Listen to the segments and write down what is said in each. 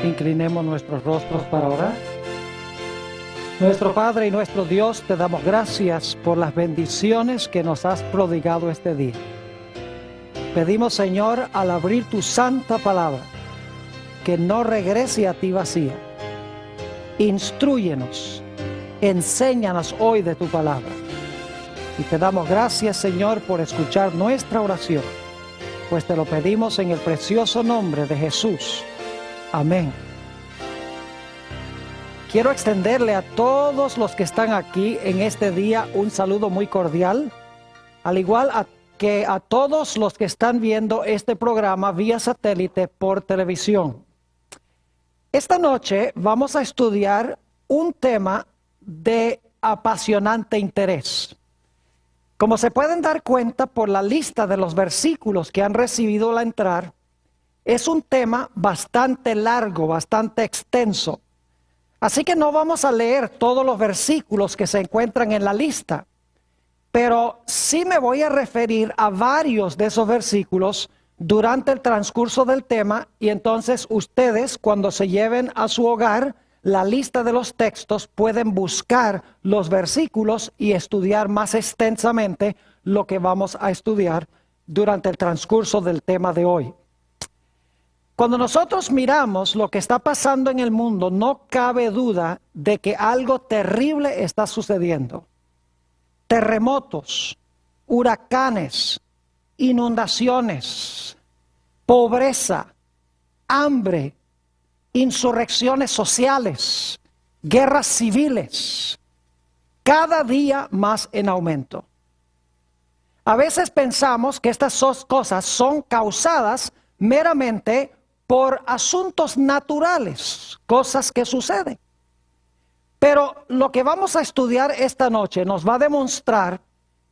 Inclinemos nuestros rostros para orar. Nuestro Padre y nuestro Dios, te damos gracias por las bendiciones que nos has prodigado este día. Pedimos, Señor, al abrir tu santa palabra, que no regrese a ti vacía. Instrúyenos, enséñanos hoy de tu palabra. Y te damos gracias, Señor, por escuchar nuestra oración, pues te lo pedimos en el precioso nombre de Jesús. Amén. Quiero extenderle a todos los que están aquí en este día un saludo muy cordial, al igual que a todos los que están viendo este programa vía satélite por televisión. Esta noche vamos a estudiar un tema de apasionante interés. Como se pueden dar cuenta por la lista de los versículos que han recibido al entrar, es un tema bastante largo, bastante extenso. Así que no vamos a leer todos los versículos que se encuentran en la lista, pero sí me voy a referir a varios de esos versículos durante el transcurso del tema, y entonces ustedes, cuando se lleven a su hogar la lista de los textos, pueden buscar los versículos y estudiar más extensamente lo que vamos a estudiar durante el transcurso del tema de hoy. Cuando nosotros miramos lo que está pasando en el mundo, no cabe duda de que algo terrible está sucediendo. Terremotos, huracanes, inundaciones, pobreza, hambre, insurrecciones sociales, guerras civiles, cada día más en aumento. A veces pensamos que estas cosas son causadas meramente por asuntos naturales, cosas que suceden. Pero lo que vamos a estudiar esta noche nos va a demostrar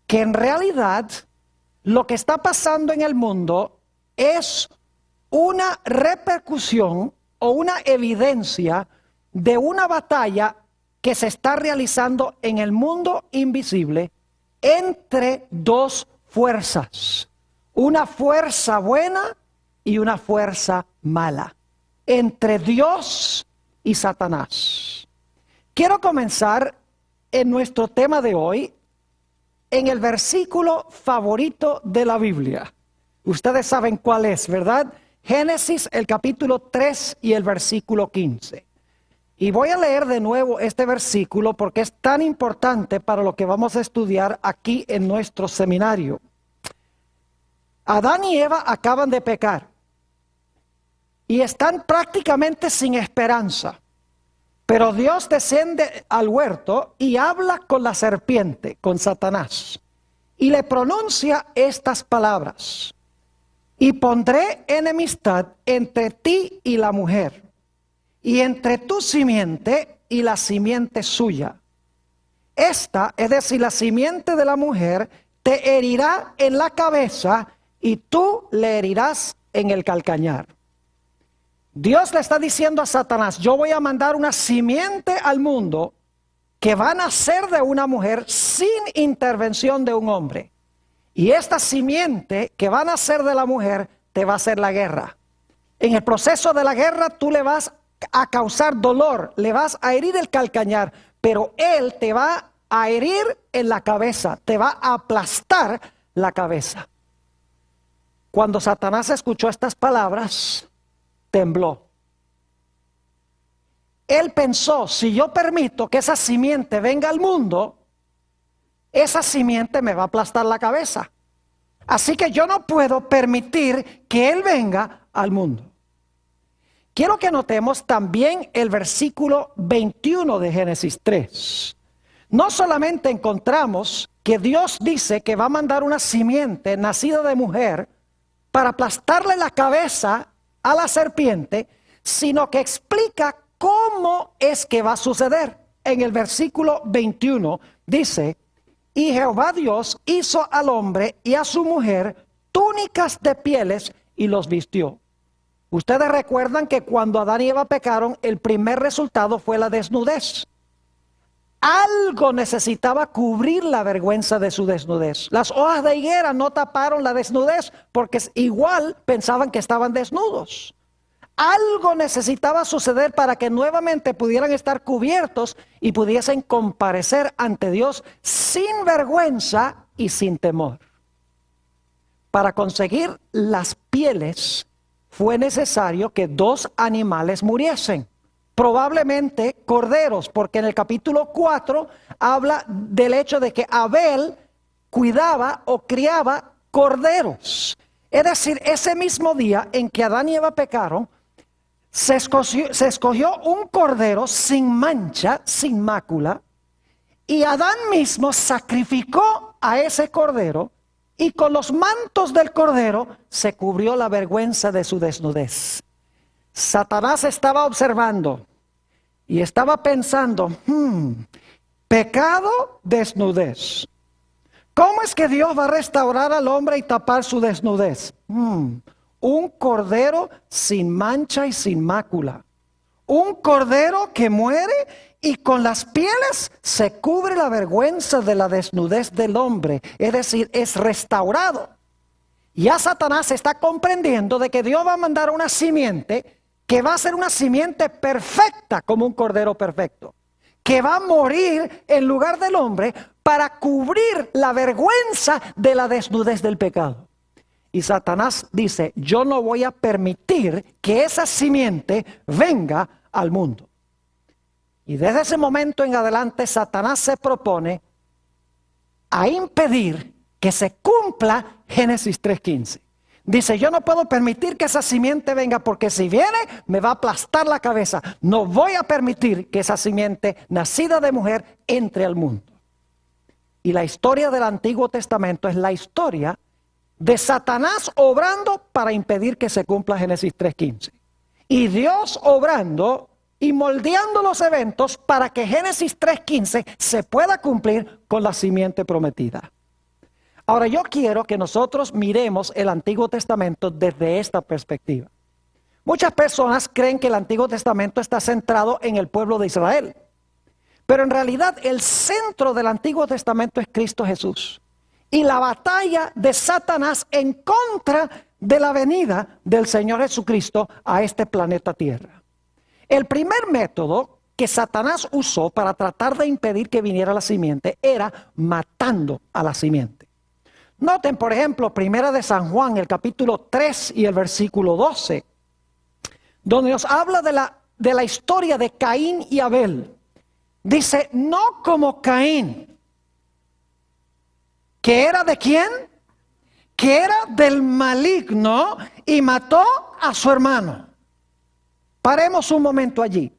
que en realidad lo que está pasando en el mundo es una repercusión o una evidencia de una batalla que se está realizando en el mundo invisible entre dos fuerzas. Una fuerza buena y una fuerza mala, entre Dios y Satanás. Quiero comenzar en nuestro tema de hoy en el versículo favorito de la Biblia. Ustedes saben cuál es, ¿verdad? Génesis, el capítulo 3 y el versículo 15. Y voy a leer de nuevo este versículo porque es tan importante para lo que vamos a estudiar aquí en nuestro seminario. Adán y Eva acaban de pecar y están prácticamente sin esperanza. Pero Dios desciende al huerto y habla con la serpiente, con Satanás, y le pronuncia estas palabras: y pondré enemistad entre ti y la mujer, y entre tu simiente y la simiente suya. Esta, es decir, la simiente de la mujer, te herirá en la cabeza y tú le herirás en el calcañar. Dios le está diciendo a Satanás: yo voy a mandar una simiente al mundo que va a nacer de una mujer sin intervención de un hombre. Y esta simiente que va a nacer de la mujer te va a hacer la guerra. En el proceso de la guerra tú le vas a causar dolor, le vas a herir el calcañar, pero él te va a herir en la cabeza, te va a aplastar la cabeza. Cuando Satanás escuchó estas palabras, tembló. Él pensó: si yo permito que esa simiente venga al mundo, esa simiente me va a aplastar la cabeza. Así que yo no puedo permitir que él venga al mundo. Quiero que notemos también el versículo 21 de Génesis 3. No solamente encontramos que Dios dice que va a mandar una simiente nacida de mujer para aplastarle la cabeza a la serpiente, sino que explica cómo es que va a suceder. En el versículo 21 dice: y Jehová Dios hizo al hombre y a su mujer túnicas de pieles y los vistió. Ustedes recuerdan que cuando Adán y Eva pecaron, el primer resultado fue la desnudez. Algo necesitaba cubrir la vergüenza de su desnudez. Las hojas de higuera no taparon la desnudez porque igual pensaban que estaban desnudos. algo necesitaba suceder para que nuevamente pudieran estar cubiertos y pudiesen comparecer ante Dios sin vergüenza y sin temor. Para conseguir las pieles fue necesario que 2 animales muriesen. Probablemente corderos, porque en el capítulo 4 habla del hecho de que Abel cuidaba o criaba corderos. Es decir, ese mismo día en que Adán y Eva pecaron, se escogió un cordero sin mancha, sin mácula, y Adán mismo sacrificó a ese cordero, y con los mantos del cordero se cubrió la vergüenza de su desnudez. Satanás estaba observando y estaba pensando, pecado, desnudez. ¿Cómo es que Dios va a restaurar al hombre y tapar su desnudez? Un cordero sin mancha y sin mácula. Un cordero que muere y con las pieles se cubre la vergüenza de la desnudez del hombre. Es decir, es restaurado. Ya Satanás está comprendiendo de que Dios va a mandar una simiente que va a ser una simiente perfecta como un cordero perfecto, que va a morir en lugar del hombre para cubrir la vergüenza de la desnudez del pecado. Y Satanás dice, yo no voy a permitir que esa simiente venga al mundo. Y desde ese momento en adelante Satanás se propone a impedir que se cumpla Génesis 3:15. Dice, yo no puedo permitir que esa simiente venga porque si viene me va a aplastar la cabeza. No voy a permitir que esa simiente nacida de mujer entre al mundo. Y la historia del Antiguo Testamento es la historia de Satanás obrando para impedir que se cumpla Génesis 3:15. Y Dios obrando y moldeando los eventos para que Génesis 3:15 se pueda cumplir con la simiente prometida. Ahora yo quiero que nosotros miremos el Antiguo Testamento desde esta perspectiva. Muchas personas creen que el Antiguo Testamento está centrado en el pueblo de Israel. Pero en realidad el centro del Antiguo Testamento es Cristo Jesús. Y la batalla de Satanás en contra de la venida del Señor Jesucristo a este planeta Tierra. El primer método que Satanás usó para tratar de impedir que viniera la simiente era matando a la simiente. Noten, por ejemplo, Primera de San Juan, el capítulo 3 y el versículo 12, donde nos habla de la historia de Caín y Abel. Dice, no como Caín, que era de quién, que era del maligno y mató a su hermano. Paremos un momento allí.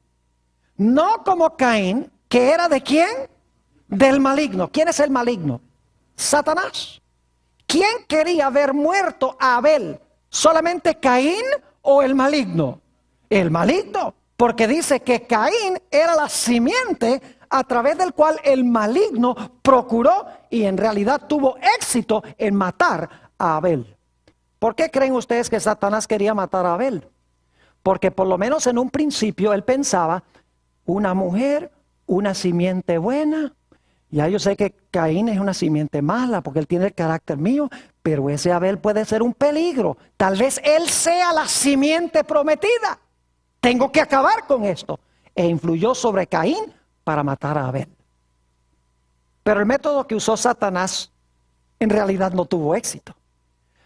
No como Caín, que era de quién, del maligno. ¿Quién es el maligno? Satanás. ¿Quién quería ver muerto a Abel? ¿Solamente Caín o el maligno? El maligno, porque dice que Caín era la simiente a través del cual el maligno procuró y en realidad tuvo éxito en matar a Abel. ¿Por qué creen ustedes que Satanás quería matar a Abel? Porque por lo menos en un principio él pensaba, una mujer, una simiente buena. Ya yo sé que Caín es una simiente mala porque él tiene el carácter mío, pero ese Abel puede ser un peligro. Tal vez él sea la simiente prometida. Tengo que acabar con esto. E influyó sobre Caín para matar a Abel. Pero el método que usó Satanás en realidad no tuvo éxito.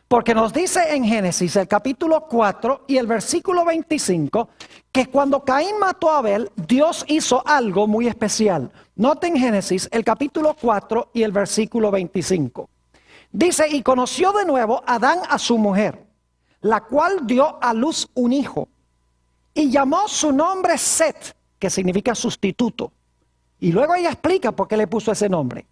Porque nos dice en Génesis el capítulo 4 y el versículo 25 que cuando Caín mató a Abel, Dios hizo algo muy especial. Noten Génesis el capítulo 4 y el versículo 25. Dice, y conoció de nuevo Adán a su mujer, la cual dio a luz un hijo, y llamó su nombre Set, que significa sustituto. Y luego ella explica por qué le puso ese nombre.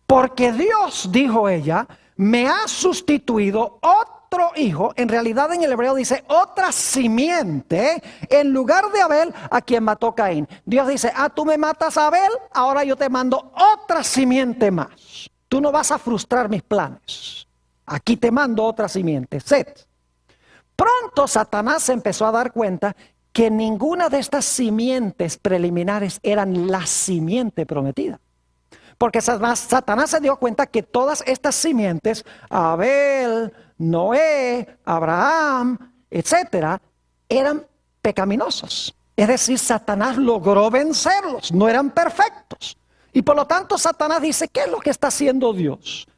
Porque Dios, dijo ella, me ha sustituido otro hijo. En realidad en el hebreo dice otra simiente en lugar de Abel a quien mató Caín. Dios dice, tú me matas a Abel, ahora yo te mando otra simiente más. Tú no vas a frustrar mis planes. Aquí te mando otra simiente, Set. Pronto Satanás se empezó a dar cuenta que ninguna de estas simientes preliminares eran la simiente prometida. Porque Satanás se dio cuenta que todas estas simientes, Abel, Noé, Abraham, etcétera, eran pecaminosos. Es decir, Satanás logró vencerlos, no eran perfectos. Y por lo tanto Satanás dice, ¿qué es lo que está haciendo Dios?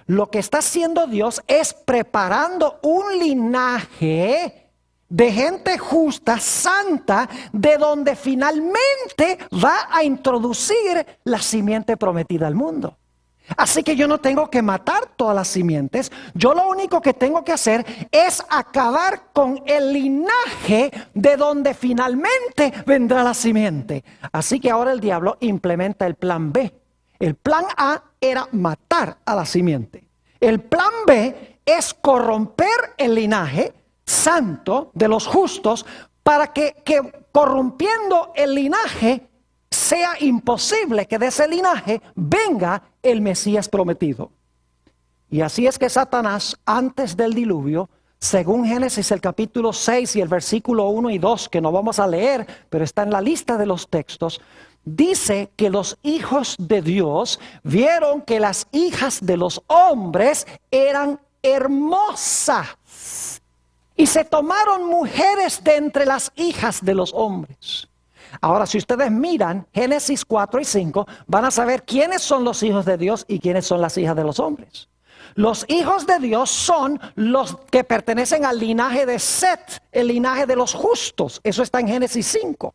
Lo que está haciendo Dios es preparando un linaje de gente justa, santa, de donde finalmente va a introducir la simiente prometida al mundo. Así que yo no tengo que matar todas las simientes. Yo lo único que tengo que hacer es acabar con el linaje de donde finalmente vendrá la simiente. Así que ahora el diablo implementa el plan B. El plan A era matar a la simiente. El plan B es corromper el linaje santo de los justos para que corrompiendo el linaje sea imposible que de ese linaje venga el Mesías prometido. Y así es que Satanás, antes del diluvio, según Génesis el capítulo 6 y el versículo 1 y 2, que no vamos a leer, pero está en la lista de los textos, dice que los hijos de Dios vieron que las hijas de los hombres eran hermosas y se tomaron mujeres de entre las hijas de los hombres. Ahora, si ustedes miran Génesis 4 y 5, van a saber quiénes son los hijos de Dios y quiénes son las hijas de los hombres. Los hijos de Dios son los que pertenecen al linaje de Set, el linaje de los justos. Eso está en Génesis 5.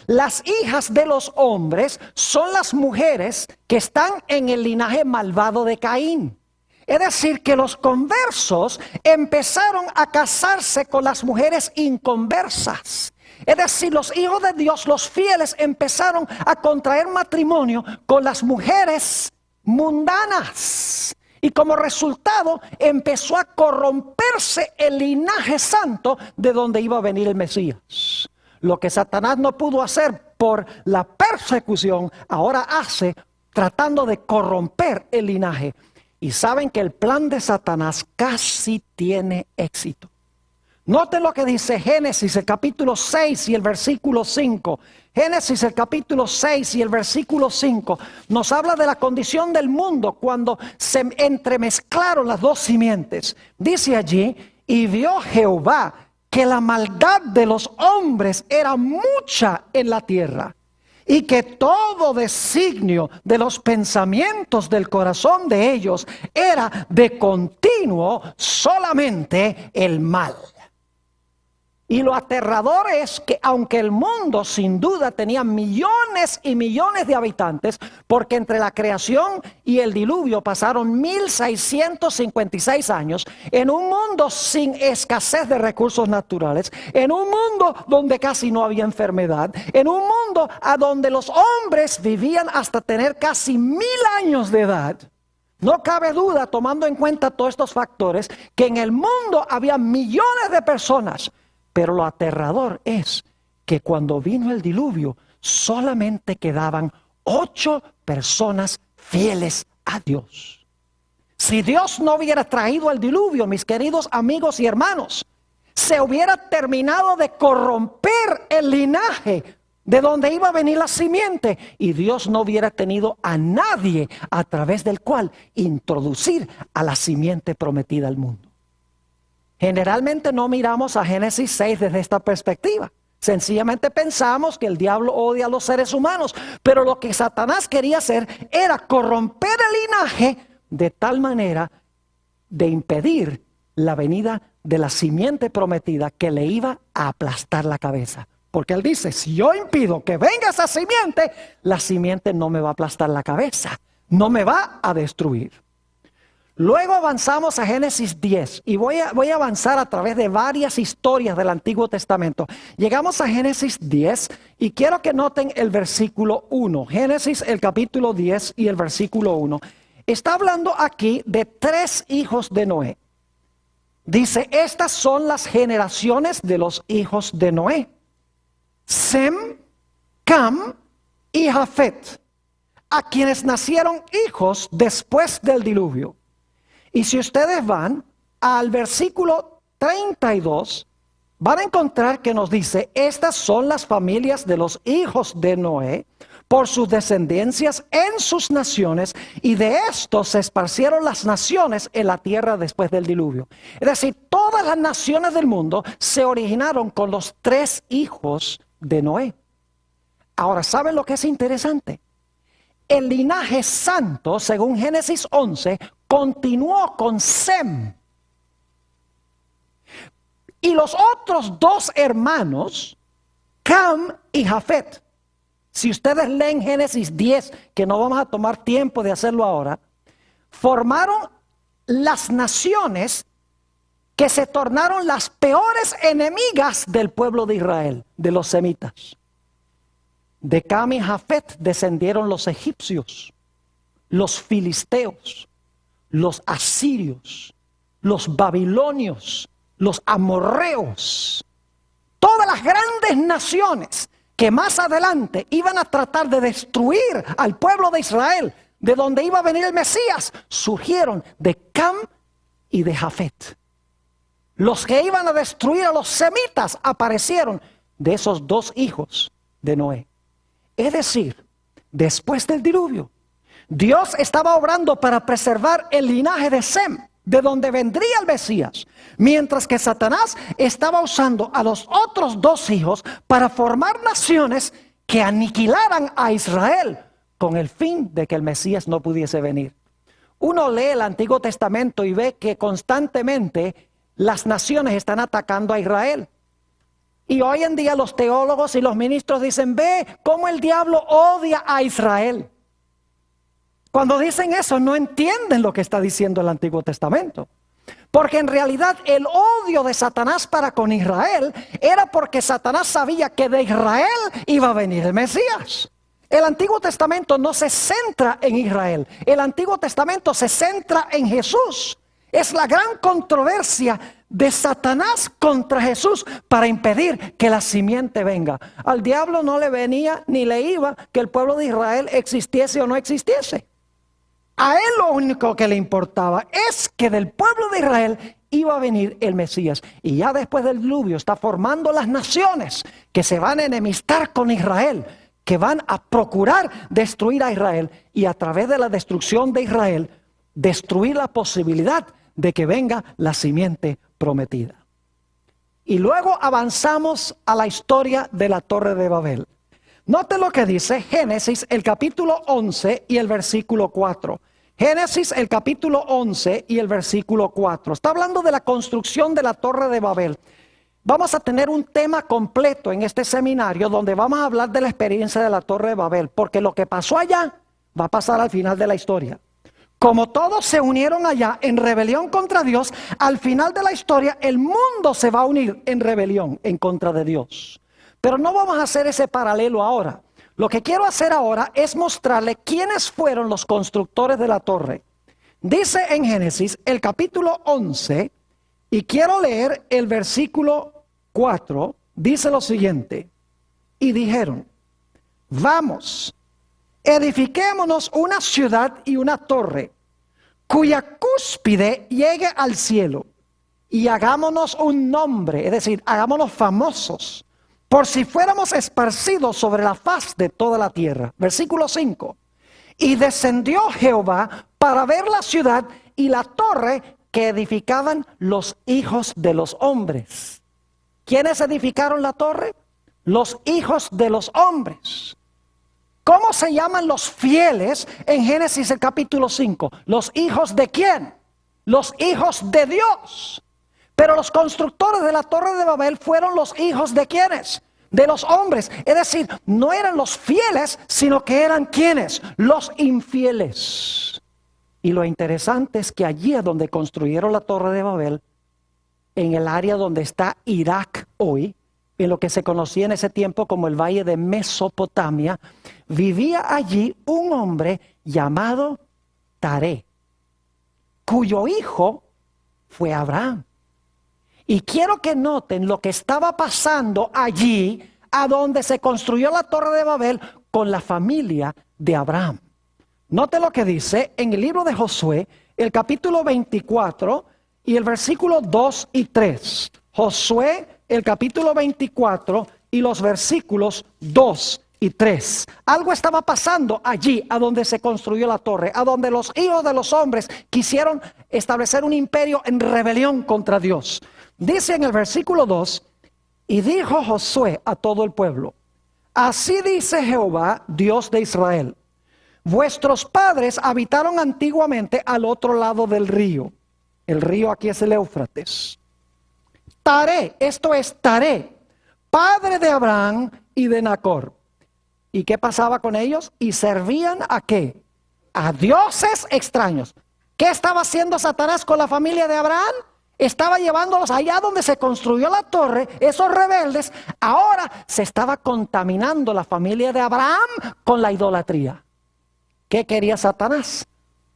Las hijas de los hombres son las mujeres que están en el linaje malvado de Caín. Es decir, que los conversos empezaron a casarse con las mujeres inconversas. Es decir, los hijos de Dios, los fieles, empezaron a contraer matrimonio con las mujeres mundanas. Y como resultado empezó a corromperse el linaje santo de donde iba a venir el Mesías. Lo que Satanás no pudo hacer por la persecución, ahora hace tratando de corromper el linaje. Y saben que el plan de Satanás casi tiene éxito. Noten lo que dice Génesis el capítulo 6 y el versículo 5. Génesis el capítulo 6 y el versículo 5 nos habla de la condición del mundo cuando se entremezclaron las dos simientes. Dice allí, y vio Jehová que la maldad de los hombres era mucha en la tierra, y que todo designio de los pensamientos del corazón de ellos era de continuo solamente el mal. Y lo aterrador es que aunque el mundo sin duda tenía millones y millones de habitantes, porque entre la creación y el diluvio pasaron 1656 años, en un mundo sin escasez de recursos naturales, en un mundo donde casi no había enfermedad, en un mundo a donde los hombres vivían hasta tener casi 1000 años de edad, no cabe duda, tomando en cuenta todos estos factores, que en el mundo había millones de personas. Pero lo aterrador es que cuando vino el diluvio, solamente quedaban 8 personas fieles a Dios. Si Dios no hubiera traído el diluvio, mis queridos amigos y hermanos, se hubiera terminado de corromper el linaje de donde iba a venir la simiente, y Dios no hubiera tenido a nadie a través del cual introducir a la simiente prometida al mundo. Generalmente no miramos a Génesis 6 desde esta perspectiva. Sencillamente pensamos que el diablo odia a los seres humanos. Pero lo que Satanás quería hacer era corromper el linaje de tal manera de impedir la venida de la simiente prometida que le iba a aplastar la cabeza. Porque él dice, si yo impido que venga esa simiente, la simiente no me va a aplastar la cabeza, no me va a destruir. Luego avanzamos a Génesis 10 y voy a avanzar a través de varias historias del Antiguo Testamento. Llegamos a Génesis 10 y quiero que noten el versículo 1. Génesis el capítulo 10 y el versículo 1. Está hablando aquí de 3 hijos de Noé. Dice, estas son las generaciones de los hijos de Noé: Sem, Cam y Jafet, a quienes nacieron hijos después del diluvio. Y si ustedes van al versículo 32, van a encontrar que nos dice, estas son las familias de los hijos de Noé, por sus descendencias en sus naciones, y de estos se esparcieron las naciones en la tierra después del diluvio. Es decir, todas las naciones del mundo se originaron con los 3 hijos de Noé. Ahora, ¿saben lo que es interesante? El linaje santo, según Génesis 11, continuó con Sem. Y los otros 2 hermanos, Cam y Jafet. Si ustedes leen Génesis 10, que no vamos a tomar tiempo de hacerlo ahora, formaron las naciones que se tornaron las peores enemigas del pueblo de Israel, de los semitas. De Cam y Jafet descendieron los egipcios, los filisteos, los asirios, los babilonios, los amorreos. Todas las grandes naciones que más adelante iban a tratar de destruir al pueblo de Israel, de donde iba a venir el Mesías, surgieron de Cam y de Jafet. Los que iban a destruir a los semitas aparecieron de esos 2 hijos de Noé. Es decir, después del diluvio, Dios estaba obrando para preservar el linaje de Sem, de donde vendría el Mesías, mientras que Satanás estaba usando a los otros 2 hijos para formar naciones que aniquilaran a Israel con el fin de que el Mesías no pudiese venir. Uno lee el Antiguo Testamento y ve que constantemente las naciones están atacando a Israel. Y hoy en día los teólogos y los ministros dicen, ve cómo el diablo odia a Israel. Cuando dicen eso no entienden lo que está diciendo el Antiguo Testamento. Porque en realidad el odio de Satanás para con Israel era porque Satanás sabía que de Israel iba a venir el Mesías. El Antiguo Testamento no se centra en Israel. El Antiguo Testamento se centra en Jesús. Es la gran controversia de Satanás contra Jesús para impedir que la simiente venga. Al diablo no le venía ni le iba que el pueblo de Israel existiese o no existiese. A él lo único que le importaba es que del pueblo de Israel iba a venir el Mesías. Y ya después del diluvio está formando las naciones que se van a enemistar con Israel, que van a procurar destruir a Israel y a través de la destrucción de Israel, destruir la posibilidad de que venga la simiente prometida. Y luego avanzamos a la historia de la Torre de Babel. Note lo que dice Génesis, el capítulo 11 y el versículo 4. Génesis, el capítulo 11 y el versículo 4. Está hablando de la construcción de la Torre de Babel. Vamos a tener un tema completo en este seminario donde vamos a hablar de la experiencia de la Torre de Babel, porque lo que pasó allá va a pasar al final de la historia. Como todos se unieron allá en rebelión contra Dios, al final de la historia el mundo se va a unir en rebelión en contra de Dios. Pero no vamos a hacer ese paralelo ahora. Lo que quiero hacer ahora es mostrarle quiénes fueron los constructores de la torre. Dice en Génesis el capítulo 11, y quiero leer el versículo 4, dice lo siguiente: y dijeron, vamos, edifiquémonos una ciudad y una torre, cuya cúspide llegue al cielo, y hagámonos un nombre, es decir, hagámonos famosos, por si fuéramos esparcidos sobre la faz de toda la tierra. Versículo 5. Y descendió Jehová para ver la ciudad y la torre que edificaban los hijos de los hombres. ¿Quiénes edificaron la torre? Los hijos de los hombres. ¿Cómo se llaman los fieles en Génesis el capítulo 5? ¿Los hijos de quién? Los hijos de Dios. Pero los constructores de la Torre de Babel fueron los hijos de ¿quiénes? De los hombres. Es decir, no eran los fieles, sino que eran ¿quiénes? Los infieles. Y lo interesante es que allí es donde construyeron la Torre de Babel, en el área donde está Irak hoy, en lo que se conocía en ese tiempo como el Valle de Mesopotamia, vivía allí un hombre llamado Taré, cuyo hijo fue Abraham. Y quiero que noten lo que estaba pasando allí, a donde se construyó la Torre de Babel, con la familia de Abraham. Note lo que dice en el libro de Josué, el capítulo 24 y el versículo 2 y 3. Josué, el capítulo 24 y los versículos 2 y 3. Algo estaba pasando allí, a donde se construyó la torre, a donde los hijos de los hombres quisieron establecer un imperio en rebelión contra Dios. Dice en el versículo 2, y dijo Josué a todo el pueblo, así dice Jehová, Dios de Israel, vuestros padres habitaron antiguamente al otro lado del río. El río aquí es el Éufrates. Taré, esto es Taré, padre de Abraham y de Nacor. ¿Y qué pasaba con ellos? Y servían ¿a qué? A dioses extraños. ¿Qué estaba haciendo Satanás con la familia de Abraham? Estaba llevándolos allá donde se construyó la torre, esos rebeldes. Ahora se estaba contaminando la familia de Abraham con la idolatría. ¿Qué quería Satanás?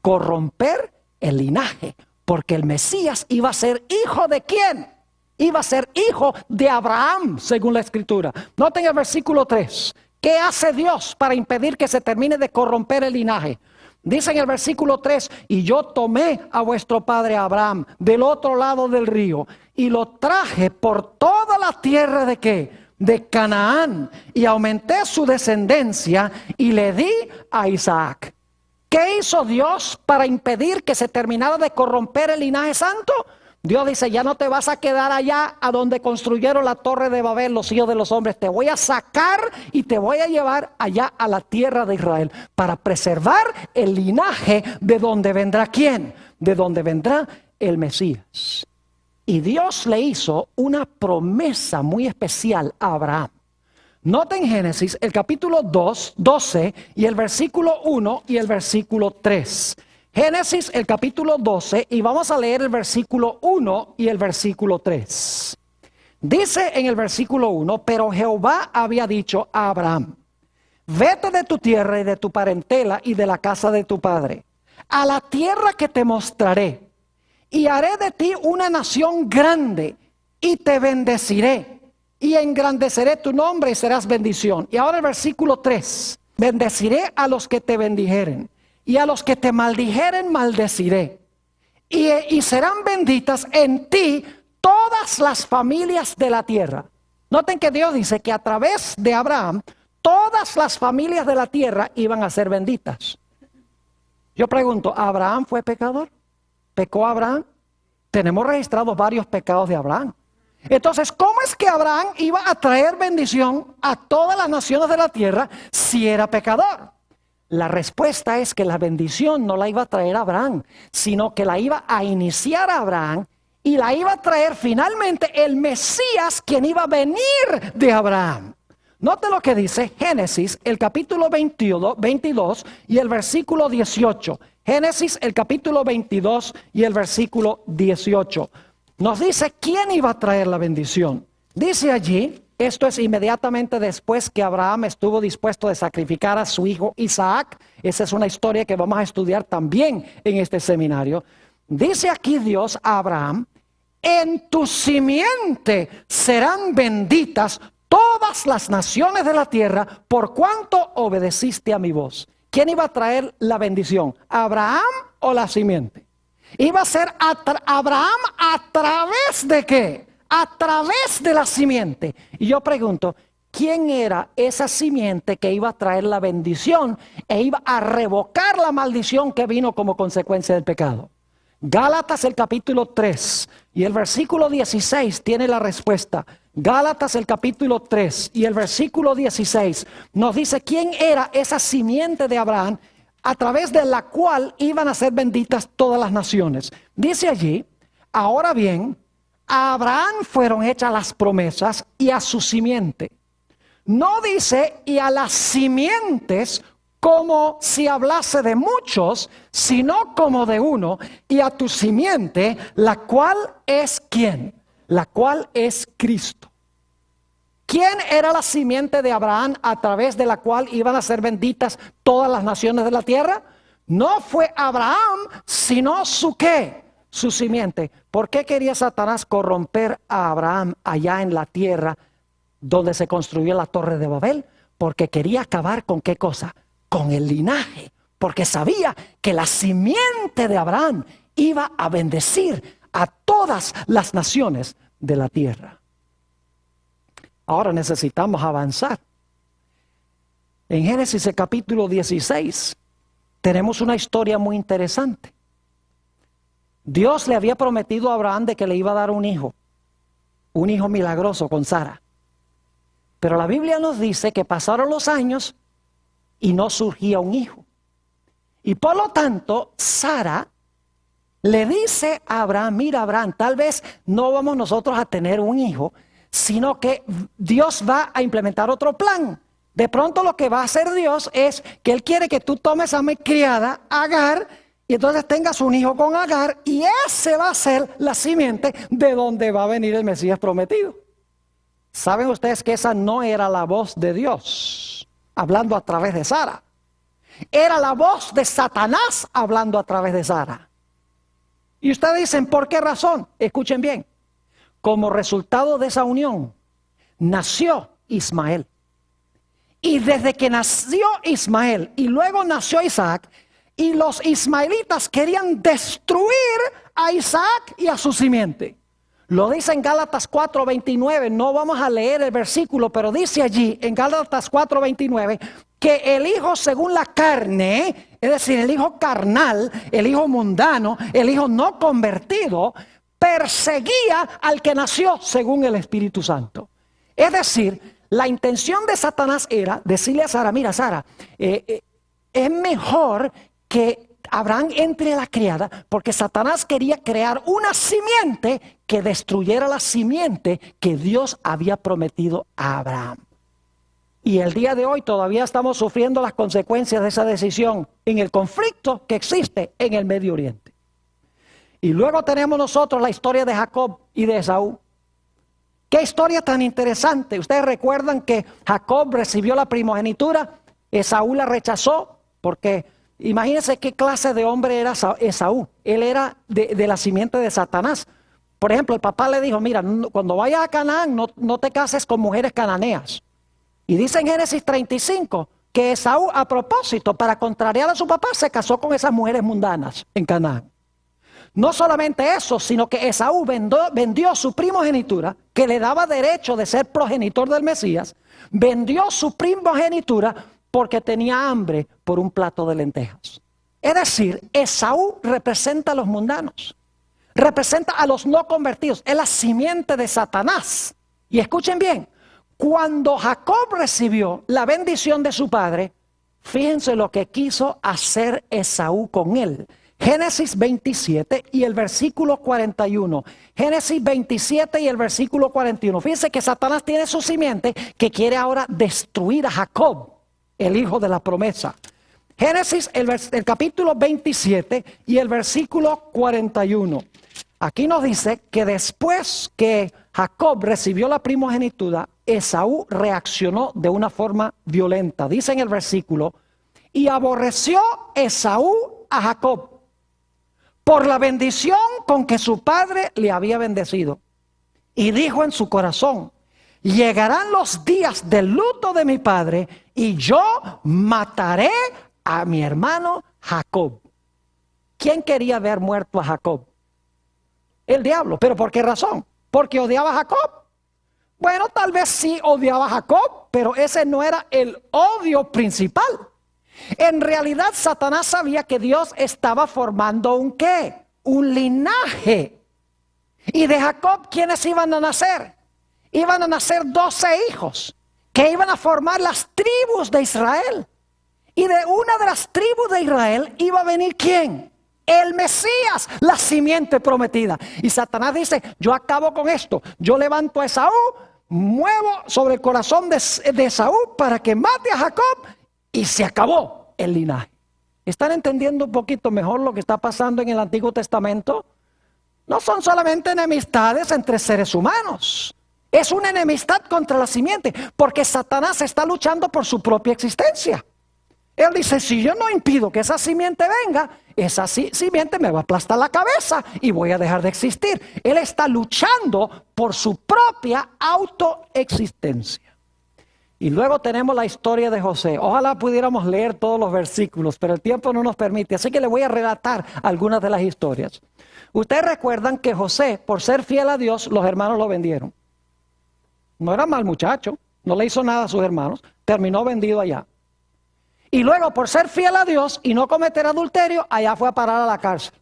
Corromper el linaje, porque el Mesías iba a ser hijo ¿de quién? Iba a ser hijo de Abraham, según la Escritura. Noten el versículo 3. ¿Qué hace Dios para impedir que se termine de corromper el linaje? Dice en el versículo 3, y yo tomé a vuestro padre Abraham del otro lado del río y lo traje por toda la tierra ¿de qué? De Canaán, y aumenté su descendencia y le di a Isaac. ¿Qué hizo Dios para impedir que se terminara de corromper el linaje santo? Dios dice, ya no te vas a quedar allá a donde construyeron la torre de Babel los hijos de los hombres. Te voy a sacar y te voy a llevar allá a la tierra de Israel para preservar el linaje de donde vendrá ¿quién? De donde vendrá el Mesías. Y Dios le hizo una promesa muy especial a Abraham. Noten Génesis el capítulo 12 y el versículo 1 y el versículo 3. Génesis el capítulo 12 y vamos a leer el versículo 1 y el versículo 3. Dice en el versículo 1, pero Jehová había dicho a Abraham, vete de tu tierra y de tu parentela y de la casa de tu padre, a la tierra que te mostraré, y haré de ti una nación grande, y te bendeciré, y engrandeceré tu nombre y serás bendición. Y ahora el versículo 3, bendeciré a los que te bendijeren, y a los que te maldijeren maldeciré. Y serán benditas en ti todas las familias de la tierra. Noten que Dios dice que a través de Abraham, todas las familias de la tierra iban a ser benditas. Yo pregunto, ¿Abraham fue pecador? ¿Pecó Abraham? Tenemos registrados varios pecados de Abraham. Entonces, ¿cómo es que Abraham iba a traer bendición a todas las naciones de la tierra si era pecador? La respuesta es que la bendición no la iba a traer Abraham, sino que la iba a iniciar Abraham y la iba a traer finalmente el Mesías, quien iba a venir de Abraham. Note lo que dice Génesis, el capítulo 22 y el versículo 18. Génesis, el capítulo 22 y el versículo 18. Nos dice quién iba a traer la bendición. Dice allí, esto es inmediatamente después que Abraham estuvo dispuesto a sacrificar a su hijo Isaac. Esa es una historia que vamos a estudiar también en este seminario. Dice aquí Dios a Abraham, en tu simiente serán benditas todas las naciones de la tierra por cuanto obedeciste a mi voz. ¿Quién iba a traer la bendición? ¿Abraham o la simiente? Iba a ser Abraham a través de ¿qué? A través de la simiente. Y yo pregunto, ¿quién era esa simiente que iba a traer la bendición e iba a revocar la maldición que vino como consecuencia del pecado? Gálatas el capítulo 3 y el versículo 16 tiene la respuesta. Gálatas el capítulo 3 y el versículo 16 nos dice quién era esa simiente de Abraham a través de la cual iban a ser benditas todas las naciones. Dice allí, ahora bien, a Abraham fueron hechas las promesas y a su simiente. No dice y a las simientes como si hablase de muchos, sino como de uno, y a tu simiente, la cual es ¿quién? La cual es Cristo. ¿Quién era la simiente de Abraham a través de la cual iban a ser benditas todas las naciones de la tierra? No fue Abraham, sino su ¿qué? Su simiente. ¿Por qué quería Satanás corromper a Abraham allá en la tierra donde se construyó la torre de Babel? Porque quería acabar con ¿qué cosa? Con el linaje. Porque sabía que la simiente de Abraham iba a bendecir a todas las naciones de la tierra. Ahora necesitamos avanzar. En Génesis el capítulo 16 tenemos una historia muy interesante. Dios le había prometido a Abraham de que le iba a dar un hijo milagroso con Sara. Pero la Biblia nos dice que pasaron los años y no surgía un hijo. Y por lo tanto, Sara le dice a Abraham, mira Abraham, tal vez no vamos nosotros a tener un hijo, sino que Dios va a implementar otro plan. De pronto lo que va a hacer Dios es que Él quiere que tú tomes a mi criada, Agar, y entonces tengas un hijo con Agar, y ese va a ser la simiente de donde va a venir el Mesías prometido. ¿Saben ustedes que esa no era la voz de Dios hablando a través de Sara? Era la voz de Satanás hablando a través de Sara. Y ustedes dicen, ¿por qué razón? Escuchen bien. Como resultado de esa unión, nació Ismael. Y desde que nació Ismael y luego nació Isaac, y los ismaelitas querían destruir a Isaac y a su simiente. Lo dice en Gálatas 4:29, no vamos a leer el versículo, pero dice allí en Gálatas 4:29 que el hijo según la carne, es decir, el hijo carnal, el hijo mundano, el hijo no convertido, perseguía al que nació según el Espíritu Santo. Es decir, la intención de Satanás era decirle a Sara, mira Sara, es mejor que Abraham entre a la criada, porque Satanás quería crear una simiente que destruyera la simiente que Dios había prometido a Abraham. Y el día de hoy todavía estamos sufriendo las consecuencias de esa decisión en el conflicto que existe en el Medio Oriente. Y luego tenemos nosotros la historia de Jacob y de Esaú. Qué historia tan interesante. Ustedes recuerdan que Jacob recibió la primogenitura, Esaú la rechazó, porque imagínense qué clase de hombre era Esaú. Él era de la simiente de Satanás. Por ejemplo, el papá le dijo, mira, cuando vayas a Canaán no te cases con mujeres cananeas. Y dice en Génesis 35 que Esaú, a propósito, para contrariar a su papá, se casó con esas mujeres mundanas en Canaán. No solamente eso, sino que Esaú vendió su primogenitura, que le daba derecho de ser progenitor del Mesías, vendió su primogenitura porque tenía hambre por un plato de lentejas. Es decir, Esaú representa a los mundanos, representa a los no convertidos, es la simiente de Satanás. Y escuchen bien, cuando Jacob recibió la bendición de su padre, fíjense lo que quiso hacer Esaú con él. Génesis 27 y el versículo 41. Génesis 27 y el versículo 41. Fíjense que Satanás tiene su simiente que quiere ahora destruir a Jacob, el hijo de la promesa. Génesis, el capítulo 27 y el versículo 41. Aquí nos dice que después que Jacob recibió la primogenitura, Esaú reaccionó de una forma violenta. Dice en el versículo, y aborreció Esaú a Jacob por la bendición con que su padre le había bendecido. Y dijo en su corazón, llegarán los días del luto de mi padre y yo mataré a mi hermano Jacob. ¿Quién quería ver muerto a Jacob? El diablo. ¿Pero por qué razón? ¿Porque odiaba a Jacob? Bueno, tal vez sí odiaba a Jacob, pero ese no era el odio principal. En realidad Satanás sabía que Dios estaba formando un ¿qué? Un linaje. Y de Jacob, ¿quiénes iban a nacer? Iban a nacer 12 hijos que iban a formar las tribus de Israel. Y de una de las tribus de Israel iba a venir ¿quién? El Mesías, la simiente prometida. Y Satanás dice, yo acabo con esto. Yo levanto a Esaú, muevo sobre el corazón de Esaú para que mate a Jacob y se acabó el linaje. ¿Están entendiendo un poquito mejor lo que está pasando en el Antiguo Testamento? No son solamente enemistades entre seres humanos. Es una enemistad contra la simiente, porque Satanás está luchando por su propia existencia. Él dice, si yo no impido que esa simiente venga, esa simiente me va a aplastar la cabeza y voy a dejar de existir. Él está luchando por su propia autoexistencia. Y luego tenemos la historia de José. Ojalá pudiéramos leer todos los versículos, pero el tiempo no nos permite. Así que le voy a relatar algunas de las historias. Ustedes recuerdan que José, por ser fiel a Dios, los hermanos lo vendieron. No era mal muchacho, no le hizo nada a sus hermanos, terminó vendido allá. Y luego, por ser fiel a Dios y no cometer adulterio, allá fue a parar a la cárcel.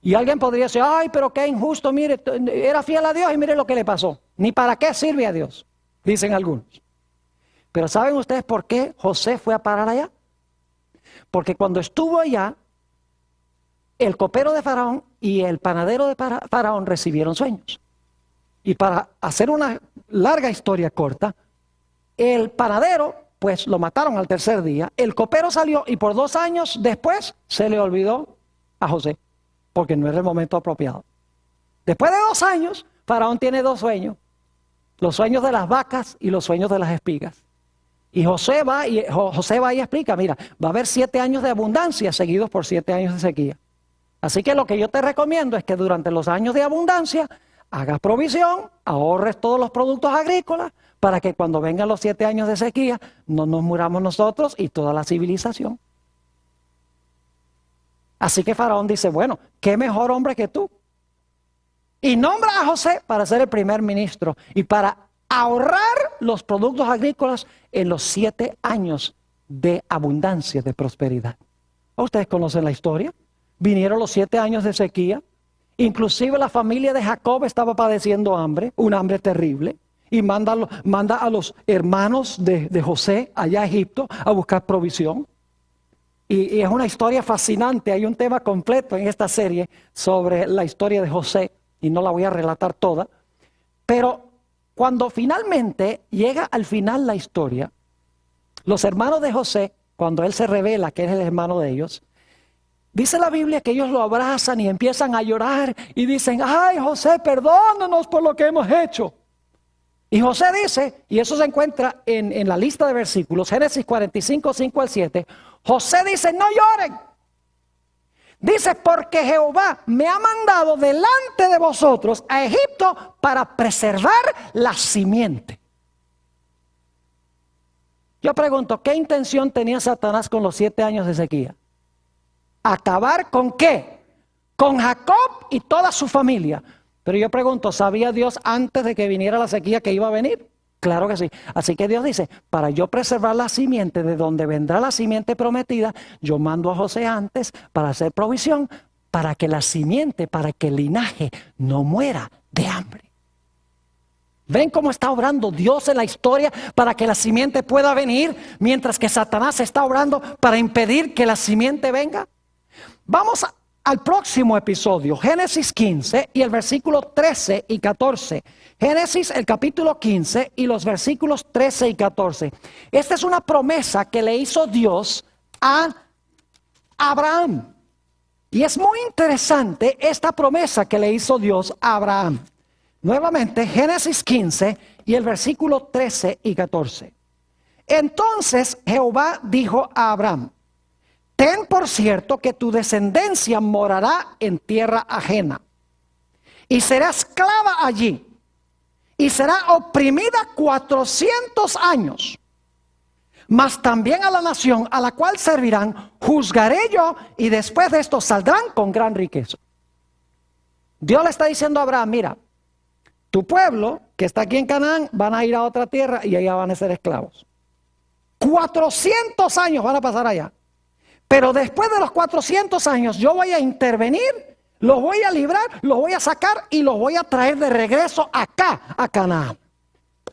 Y alguien podría decir, ay, pero qué injusto, mire, era fiel a Dios y mire lo que le pasó. Ni para qué sirve a Dios, dicen algunos. Pero ¿saben ustedes por qué José fue a parar allá? Porque cuando estuvo allá, el copero de Faraón y el panadero de Faraón recibieron sueños. Y para hacer una larga historia corta, el panadero, pues lo mataron al tercer día, el copero salió y por 2 años después se le olvidó a José, porque no era el momento apropiado. Después de 2 años, Faraón tiene 2 sueños, los sueños de las vacas y los sueños de las espigas. Y José va y explica, mira, va a haber 7 años de abundancia seguidos por 7 años de sequía. Así que lo que yo te recomiendo es que durante los años de abundancia hagas provisión, ahorres todos los productos agrícolas, para que cuando vengan los 7 años de sequía, no nos muramos nosotros y toda la civilización. Así que Faraón dice, bueno, ¿qué mejor hombre que tú? Y nombra a José para ser el primer ministro y para ahorrar los productos agrícolas en los 7 años de abundancia, de prosperidad. ¿Ustedes conocen la historia? Vinieron los 7 años de sequía. Inclusive la familia de Jacob estaba padeciendo hambre, un hambre terrible. Y manda a los hermanos de José allá a Egipto a buscar provisión. Y es una historia fascinante. Hay un tema completo en esta serie sobre la historia de José. Y no la voy a relatar toda. Pero cuando finalmente llega al final la historia, los hermanos de José, cuando él se revela que es el hermano de ellos, dice la Biblia que ellos lo abrazan y empiezan a llorar y dicen, ay José, perdónanos por lo que hemos hecho. Y José dice, y eso se encuentra en la lista de versículos, Génesis 45, 5 al 7, José dice, no lloren. Dice, porque Jehová me ha mandado delante de vosotros a Egipto para preservar la simiente. Yo pregunto, ¿qué intención tenía Satanás con los 7 años de sequía? ¿Acabar con qué? Con Jacob y toda su familia. Pero yo pregunto, ¿sabía Dios antes de que viniera la sequía que iba a venir? Claro que sí. Así que Dios dice, para yo preservar la simiente, de donde vendrá la simiente prometida, yo mando a José antes para hacer provisión, para que la simiente, para que el linaje no muera de hambre. ¿Ven cómo está obrando Dios en la historia para que la simiente pueda venir, mientras que Satanás está obrando para impedir que la simiente venga? Vamos al próximo episodio, Génesis 15 y el versículo 13 y 14. Génesis, el capítulo 15 y los versículos 13 y 14. Esta es una promesa que le hizo Dios a Abraham. Y es muy interesante esta promesa que le hizo Dios a Abraham. Nuevamente, Génesis 15 y el versículo 13 y 14. Entonces Jehová dijo a Abraham, ten por cierto que tu descendencia morará en tierra ajena y será esclava allí y será oprimida 400 años. Mas también a la nación a la cual servirán juzgaré yo y después de esto saldrán con gran riqueza. Dios le está diciendo a Abraham, mira, tu pueblo que está aquí en Canaán van a ir a otra tierra y allá van a ser esclavos. 400 años van a pasar allá. Pero después de los 400 años yo voy a intervenir, los voy a librar, los voy a sacar y los voy a traer de regreso acá, a Canaán.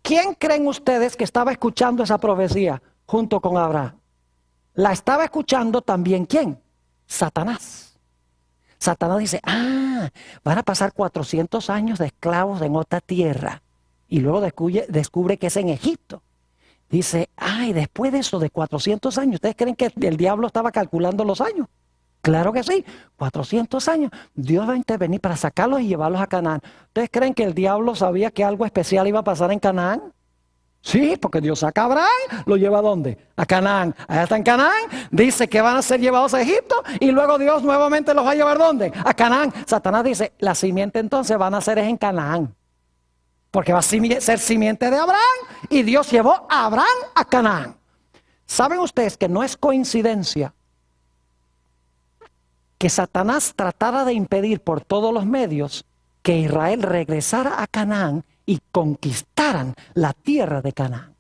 ¿Quién creen ustedes que estaba escuchando esa profecía junto con Abraham? La estaba escuchando también ¿quién? Satanás. Satanás dice, van a pasar 400 años de esclavos en otra tierra. Y luego descubre que es en Egipto. Dice, después de eso, de 400 años, ¿ustedes creen que el diablo estaba calculando los años? Claro que sí, 400 años. Dios va a intervenir para sacarlos y llevarlos a Canaán. ¿Ustedes creen que el diablo sabía que algo especial iba a pasar en Canaán? Sí, porque Dios saca a Abraham, lo lleva ¿a dónde? A Canaán. Allá está en Canaán, dice que van a ser llevados a Egipto y luego Dios nuevamente los va a llevar ¿dónde? A Canaán. Satanás dice, la simiente entonces van a ser en Canaán. Porque va a ser simiente de Abraham y Dios llevó a Abraham a Canaán. ¿Saben ustedes que no es coincidencia que Satanás tratara de impedir por todos los medios que Israel regresara a Canaán y conquistaran la tierra de Canaán?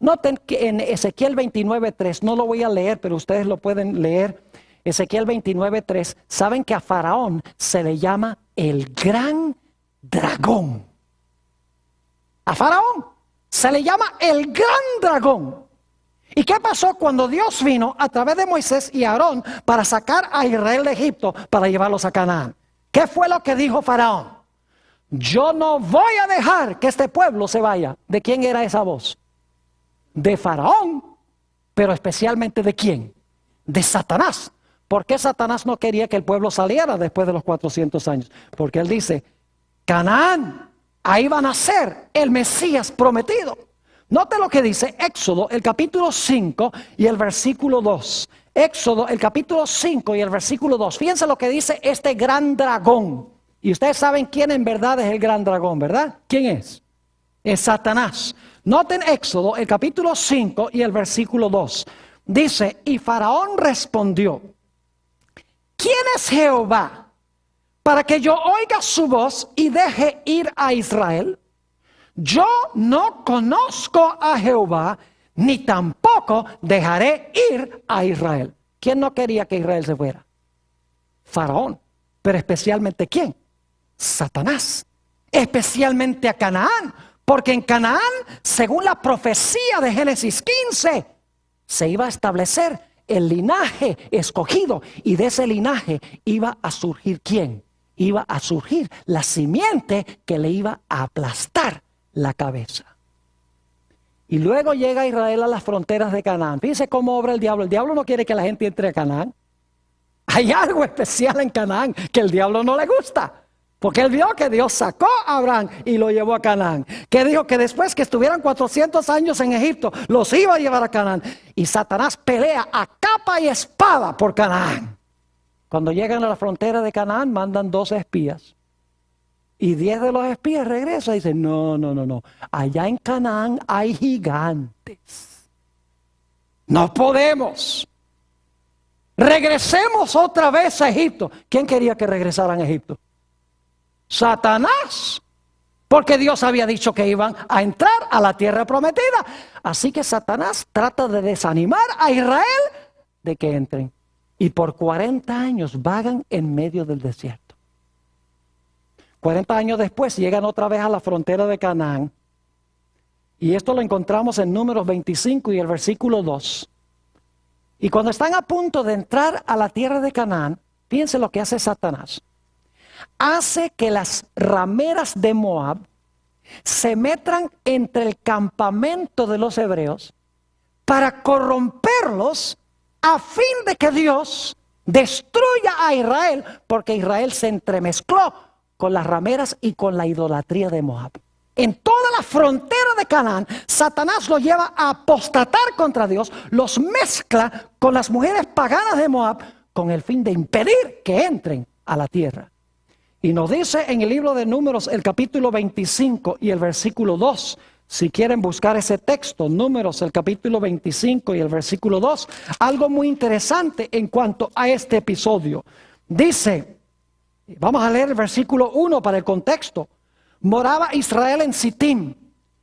Noten que en Ezequiel 29:3, no lo voy a leer, pero ustedes lo pueden leer. Ezequiel 29:3, saben que a Faraón se le llama el gran dragón. A Faraón se le llama el gran dragón. ¿Y qué pasó cuando Dios vino a través de Moisés y Aarón para sacar a Israel de Egipto para llevarlos a Canaán? ¿Qué fue lo que dijo Faraón? Yo no voy a dejar que este pueblo se vaya. ¿De quién era esa voz? De Faraón, pero especialmente ¿de quién? De Satanás. ¿Por qué Satanás no quería que el pueblo saliera después de los 400 años? Porque él dice, Canaán, ahí van a ser el Mesías prometido. Note lo que dice Éxodo, el capítulo 5 y el versículo 2. Éxodo, el capítulo 5 y el versículo 2. Fíjense lo que dice este gran dragón. Y ustedes saben quién en verdad es el gran dragón, ¿verdad? ¿Quién es? Es Satanás. Noten Éxodo, el capítulo 5 y el versículo 2. Dice, y Faraón respondió, ¿quién es Jehová para que yo oiga su voz y deje ir a Israel? Yo no conozco a Jehová, ni tampoco dejaré ir a Israel. ¿Quién no quería que Israel se fuera? Faraón. Pero especialmente ¿quién? Satanás. Especialmente a Canaán. Porque en Canaán, según la profecía de Génesis 15, se iba a establecer el linaje escogido. Y de ese linaje iba a surgir ¿quién? Iba a surgir la simiente que le iba a aplastar la cabeza. Y luego llega Israel a las fronteras de Canaán. Fíjense cómo obra el diablo. El diablo no quiere que la gente entre a Canaán. Hay algo especial en Canaán que el diablo no le gusta. Porque él vio que Dios sacó a Abraham y lo llevó a Canaán. Que dijo que después que estuvieran 400 años en Egipto, los iba a llevar a Canaán. Y Satanás pelea a capa y espada por Canaán. Cuando llegan a la frontera de Canaán, mandan 12 espías. Y 10 de los espías regresan y dicen, no. Allá en Canaán hay gigantes. No podemos. Regresemos otra vez a Egipto. ¿Quién quería que regresaran a Egipto? Satanás. Porque Dios había dicho que iban a entrar a la tierra prometida. Así que Satanás trata de desanimar a Israel de que entren. Y por 40 años vagan en medio del desierto. 40 años después llegan otra vez a la frontera de Canaán. Y esto lo encontramos en Números 25 y el versículo 2. Y cuando están a punto de entrar a la tierra de Canaán, fíjense lo que hace Satanás. Hace que las rameras de Moab se metan entre el campamento de los hebreos para corromperlos a fin de que Dios destruya a Israel, porque Israel se entremezcló con las rameras y con la idolatría de Moab. En toda la frontera de Canaán, Satanás los lleva a apostatar contra Dios, los mezcla con las mujeres paganas de Moab con el fin de impedir que entren a la tierra. Y nos dice en el libro de Números, el capítulo 25 y el versículo 2, si quieren buscar ese texto, Números, el capítulo 25 y el versículo 2, algo muy interesante en cuanto a este episodio. Dice, vamos a leer el versículo 1 para el contexto. Moraba Israel en Sitim,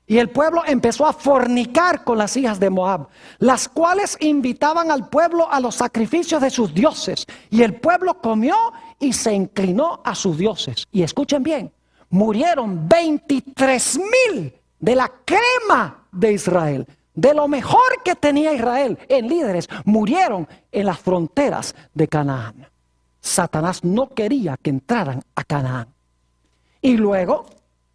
y el pueblo empezó a fornicar con las hijas de Moab, las cuales invitaban al pueblo a los sacrificios de sus dioses. Y el pueblo comió y se inclinó a sus dioses. Y escuchen bien, murieron 23,000 de la crema de Israel. De lo mejor que tenía Israel en líderes, murieron en las fronteras de Canaán. Satanás no quería que entraran a Canaán. Y luego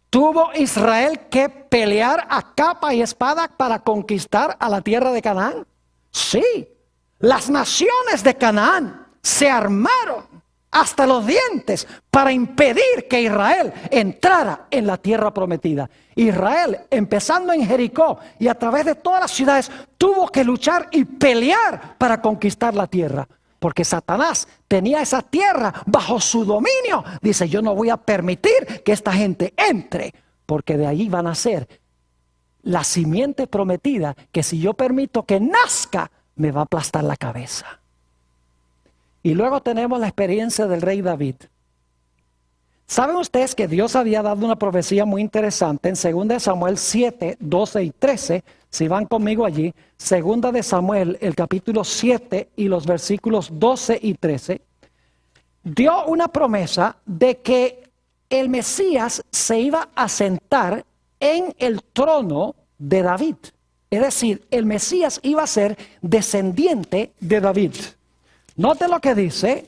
¿tuvo Israel que pelear a capa y espada para conquistar a la tierra de Canaán? Sí, las naciones de Canaán se armaron hasta los dientes para impedir que Israel entrara en la tierra prometida. Israel, empezando en Jericó y a través de todas las ciudades, tuvo que luchar y pelear para conquistar la tierra. Porque Satanás tenía esa tierra bajo su dominio. Dice, yo no voy a permitir que esta gente entre, porque de ahí van a ser la simiente prometida, que si yo permito que nazca, me va a aplastar la cabeza. Y luego tenemos la experiencia del rey David. ¿Saben ustedes que Dios había dado una profecía muy interesante en 2 Samuel 7, 12 y 13? Si van conmigo allí, segunda de Samuel, el capítulo 7 y los versículos 12 y 13, dio una promesa de que el Mesías se iba a sentar en el trono de David. Es decir, el Mesías iba a ser descendiente de David. Note lo que dice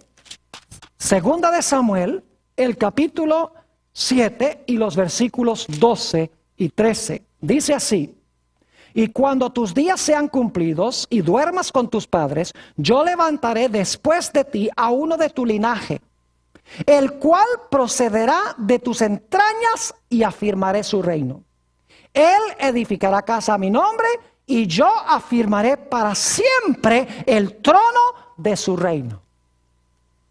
segunda de Samuel, el capítulo 7 y los versículos 12 y 13. Dice así: y cuando tus días sean cumplidos y duermas con tus padres, yo levantaré después de ti a uno de tu linaje, el cual procederá de tus entrañas, y afirmaré su reino. Él edificará casa a mi nombre, y yo afirmaré para siempre el trono de su reino.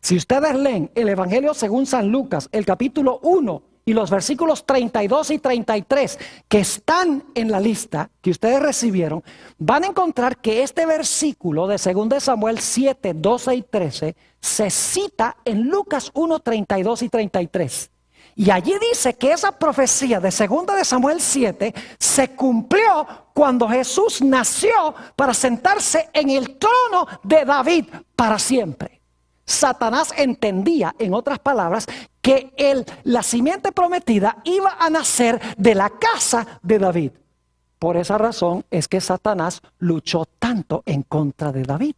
Si ustedes leen el Evangelio según San Lucas, el capítulo 1 y los versículos 32 y 33 que están en la lista que ustedes recibieron, van a encontrar que este versículo de 2 Samuel 7, 12 y 13 se cita en Lucas 1, 32 y 33. Y allí dice que esa profecía de 2 de Samuel 7 se cumplió cuando Jesús nació para sentarse en el trono de David para siempre. Satanás entendía, en otras palabras, que la simiente prometida iba a nacer de la casa de David. Por esa razón es que Satanás luchó tanto en contra de David.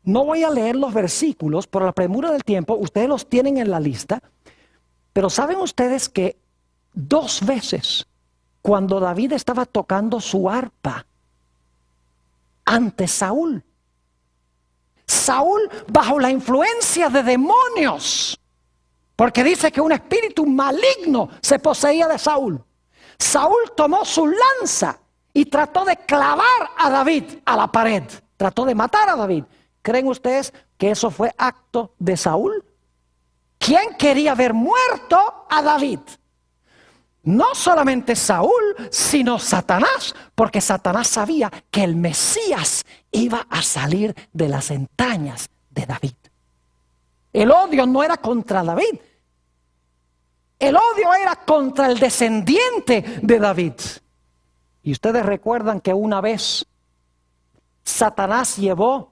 No voy a leer los versículos por la premura del tiempo, ustedes los tienen en la lista. Pero ¿saben ustedes que 2 veces, cuando David estaba tocando su arpa ante Saúl, bajo la influencia de demonios, porque dice que un espíritu maligno se poseía de Saúl, Saúl tomó su lanza y trató de clavar a David a la pared, trató de matar a David. ¿Creen ustedes que eso fue acto de Saúl? ¿Quién quería ver muerto a David? No solamente Saúl, sino Satanás, porque Satanás sabía que el Mesías iba a salir de las entrañas de David. El odio no era contra David, el odio era contra el descendiente de David. Y ustedes recuerdan que una vez Satanás llevó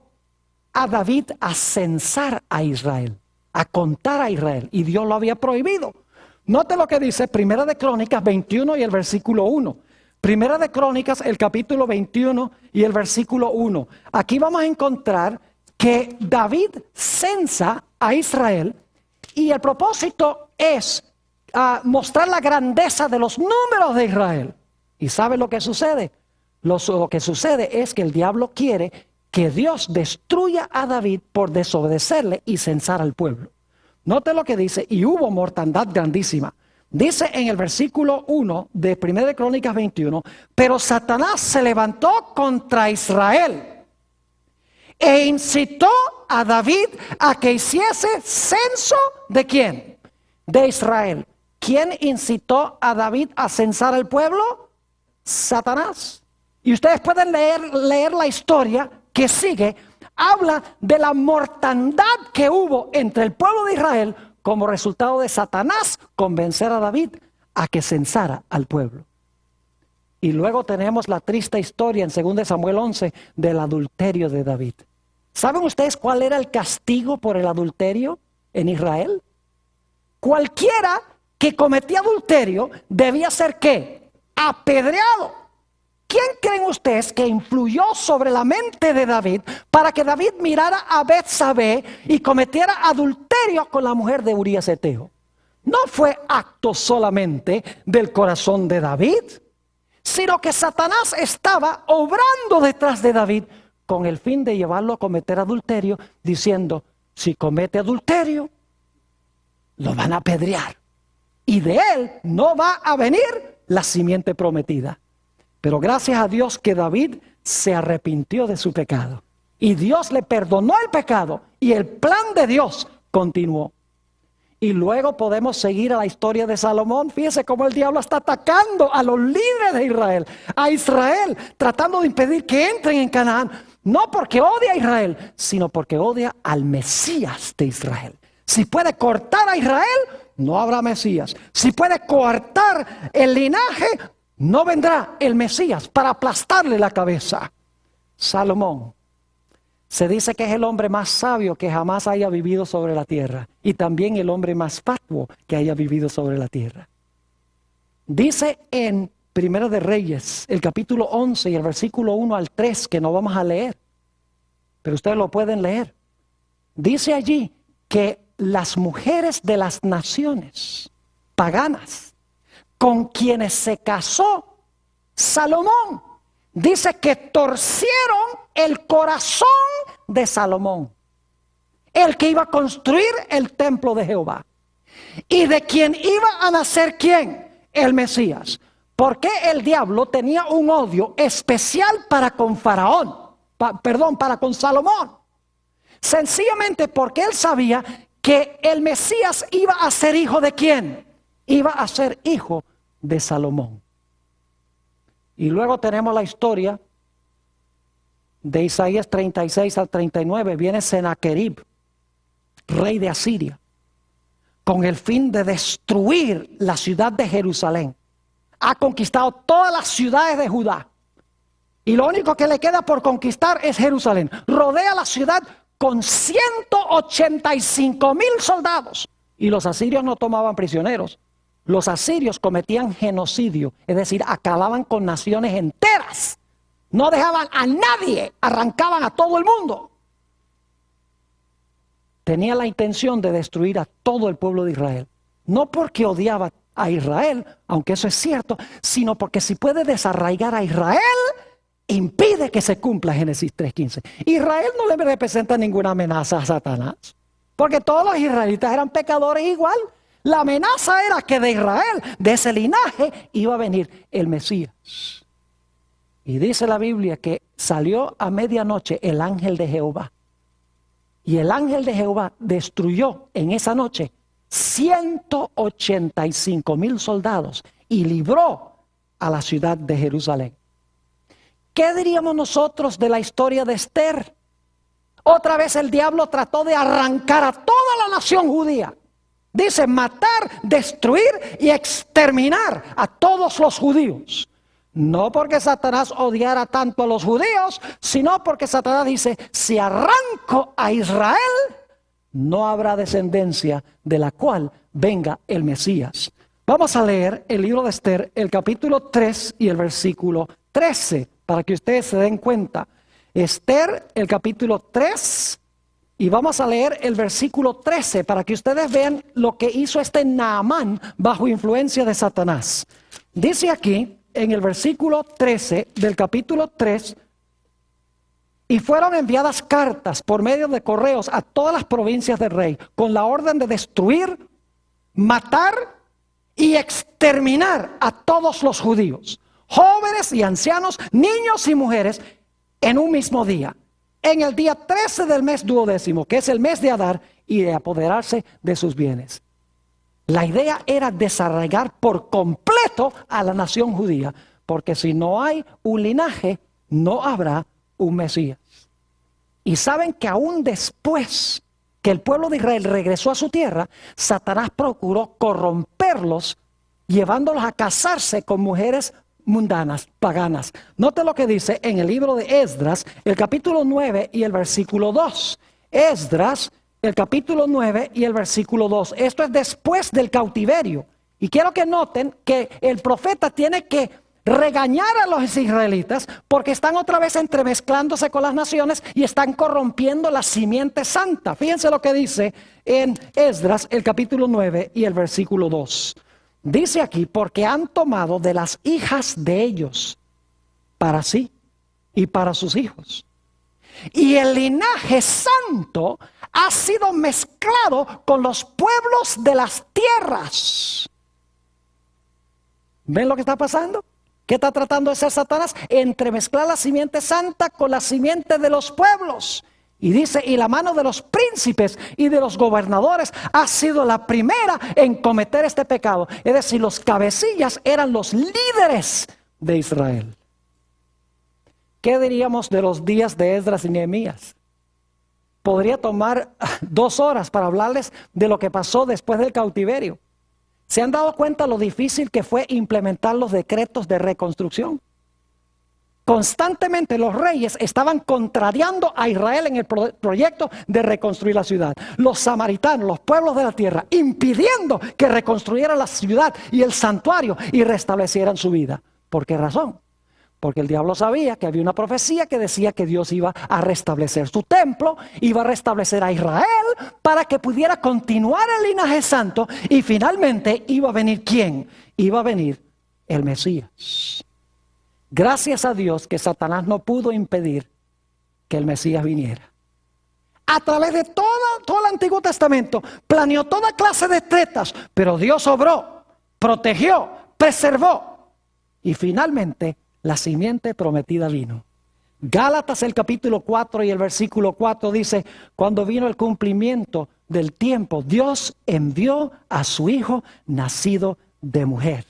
a David a censar a Israel, a contar a Israel, y Dios lo había prohibido. Note lo que dice Primera de Crónicas 21 y el versículo 1. Primera de Crónicas, el capítulo 21 y el versículo 1. Aquí vamos a encontrar que David censa a Israel y el propósito es mostrar la grandeza de los números de Israel. ¿Y sabe lo que sucede? Lo que sucede es que el diablo quiere que Dios destruya a David por desobedecerle y censar al pueblo. Note lo que dice: y hubo mortandad grandísima. Dice en el versículo 1 de 1 de Crónicas 21, pero Satanás se levantó contra Israel e incitó a David a que hiciese censo ¿de quién? De Israel. ¿Quién incitó a David a censar al pueblo? Satanás. Y ustedes pueden leer la historia que sigue. Habla de la mortandad que hubo entre el pueblo de Israel como resultado de Satanás convencer a David a que censara al pueblo. Y luego tenemos la triste historia en 2 Samuel 11 del adulterio de David. ¿Saben ustedes cuál era el castigo por el adulterio en Israel? Cualquiera que cometía adulterio debía ser ¿qué? Apedreado. ¿Quién creen ustedes que influyó sobre la mente de David para que David mirara a Betsabé y cometiera adulterio con la mujer de Urías Eteo? No fue acto solamente del corazón de David, sino que Satanás estaba obrando detrás de David con el fin de llevarlo a cometer adulterio, diciendo: si comete adulterio, lo van a apedrear, y de él no va a venir la simiente prometida. Pero gracias a Dios que David se arrepintió de su pecado. Y Dios le perdonó el pecado. Y el plan de Dios continuó. Y luego podemos seguir a la historia de Salomón. Fíjese cómo el diablo está atacando a los líderes de Israel. A Israel, tratando de impedir que entren en Canaán. No porque odia a Israel, sino porque odia al Mesías de Israel. Si puede cortar a Israel, no habrá Mesías. Si puede cortar el linaje, no vendrá el Mesías para aplastarle la cabeza. Salomón se dice que es el hombre más sabio que jamás haya vivido sobre la tierra y también el hombre más fatuo que haya vivido sobre la tierra. Dice en Primera de Reyes, el capítulo 11 y el versículo 1 al 3, que no vamos a leer, pero ustedes lo pueden leer. Dice allí que las mujeres de las naciones paganas con quienes se casó Salomón, dice que torcieron el corazón de Salomón, el que iba a construir el templo de Jehová, y de quien iba a nacer ¿quién? El Mesías. Porque el diablo tenía un odio especial para con Faraón, para con Salomón. Sencillamente porque él sabía que el Mesías iba a ser hijo de ¿quién? Iba a ser hijo de Salomón. Y luego tenemos la historia de Isaías 36 al 39. Viene Sennacherib, rey de Asiria, con el fin de destruir la ciudad de Jerusalén. Ha conquistado todas las ciudades de Judá. Y lo único que le queda por conquistar es Jerusalén. Rodea la ciudad con 185,000 soldados. Y los asirios no tomaban prisioneros. Los asirios cometían genocidio, es decir, acababan con naciones enteras. No dejaban a nadie, arrancaban a todo el mundo. Tenía la intención de destruir a todo el pueblo de Israel. No porque odiaba a Israel, aunque eso es cierto, sino porque si puede desarraigar a Israel, impide que se cumpla Génesis 3:15. Israel no le representa ninguna amenaza a Satanás, porque todos los israelitas eran pecadores igual. La amenaza era que de Israel, de ese linaje, iba a venir el Mesías. Y dice la Biblia que salió a medianoche el ángel de Jehová. Y el ángel de Jehová destruyó en esa noche 185,000 soldados y libró a la ciudad de Jerusalén. ¿Qué diríamos nosotros de la historia de Esther? Otra vez el diablo trató de arrancar a toda la nación judía. Dice matar, destruir y exterminar a todos los judíos. No porque Satanás odiara tanto a los judíos, sino porque Satanás dice, si arranco a Israel, no habrá descendencia de la cual venga el Mesías. Vamos a leer el libro de Esther, el capítulo 3 y el versículo 13, para que ustedes se den cuenta. Esther, el capítulo 3, y vamos a leer el versículo 13, para que ustedes vean lo que hizo este Naamán bajo influencia de Satanás. Dice aquí, en el versículo 13 del capítulo 3, y fueron enviadas cartas por medio de correos a todas las provincias del rey, con la orden de destruir, matar y exterminar a todos los judíos, jóvenes y ancianos, niños y mujeres, en un mismo día, en el día 13 del mes 12º, que es el mes de Adar, y de apoderarse de sus bienes. La idea era desarraigar por completo a la nación judía, porque si no hay un linaje, no habrá un Mesías. Y saben que aún después que el pueblo de Israel regresó a su tierra, Satanás procuró corromperlos, llevándolos a casarse con mujeres mundanas, paganas. Note lo que dice en el libro de Esdras, el capítulo 9 y el versículo 2. Esdras, el capítulo 9 y el versículo 2. Esto es después del cautiverio. Y quiero que noten que el profeta tiene que regañar a los israelitas porque están otra vez entremezclándose con las naciones y están corrompiendo la simiente santa. Fíjense lo que dice en Esdras, el capítulo 9 y el versículo 2. Dice aquí, porque han tomado de las hijas de ellos para sí y para sus hijos. Y el linaje santo ha sido mezclado con los pueblos de las tierras. ¿Ven lo que está pasando? ¿Qué está tratando de hacer Satanás? Entremezclar la simiente santa con la simiente de los pueblos. Y dice, y la mano de los príncipes y de los gobernadores ha sido la primera en cometer este pecado. Es decir, los cabecillas eran los líderes de Israel. ¿Qué diríamos de los días de Esdras y Nehemías? Podría tomar 2 horas para hablarles de lo que pasó después del cautiverio. ¿Se han dado cuenta lo difícil que fue implementar los decretos de reconstrucción? Constantemente los reyes estaban contrariando a Israel en el proyecto de reconstruir la ciudad. Los samaritanos, los pueblos de la tierra, impidiendo que reconstruyeran la ciudad y el santuario y restablecieran su vida. ¿Por qué razón? Porque el diablo sabía que había una profecía que decía que Dios iba a restablecer su templo, iba a restablecer a Israel para que pudiera continuar el linaje santo y finalmente iba a venir ¿quién? Iba a venir el Mesías. Gracias a Dios que Satanás no pudo impedir que el Mesías viniera. A través de todo el Antiguo Testamento planeó toda clase de tretas, pero Dios obró, protegió, preservó y finalmente la simiente prometida vino. Gálatas el capítulo 4 y el versículo 4 dice, cuando vino el cumplimiento del tiempo, Dios envió a su Hijo nacido de mujer.